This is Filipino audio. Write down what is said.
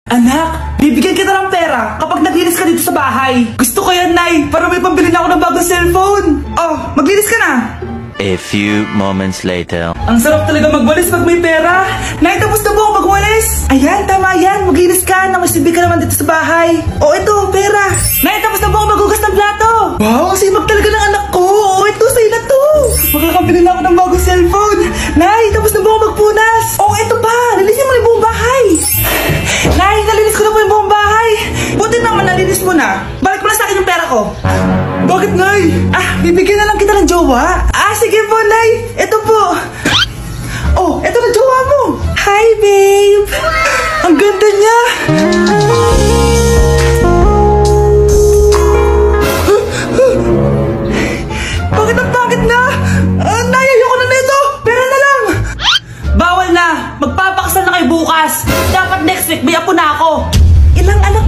Anak, bibigyan kita ng pera kapag naglinis ka dito sa bahay. Gusto ko yan, Nay, para may pambili na ako ng bagong cellphone. Oh, maglinis ka na. A few moments later. Ang sarap talaga magwalis pag may pera. Nay, tapos na po ako magwalis. Ayan, tama yan. Maglinis ka na may silbi ka naman dito sa bahay. Oh, ito, pera. Nay, tapos na po ako maghugas ng plato. Wow, sipag talaga ng anak ko. Oh, ito, sa'yo na to. Makakabili na ako ng bagong cellphone. Nay, tapos na po ako magpunas. Oh, ito pa. Linisin mo na yung buong bahay. Nay, nalinis ko na po yung buong bahay. Buti naman nalinis mo na. Balik mo na sa akin yung pera ko. Bakit, Nay? Bibigyan na lang kita ng jowa. Sige po, Nay. Ito po. Oh, ito na jowa mo. Hi, babe. Ang ganda niya. Bakit ang pangit na? Nay, ayoko na nito. Pera na lang. Bawal na. Magpapakasal na kayo bukas. Dapat next week may apo na ako. Ilang anak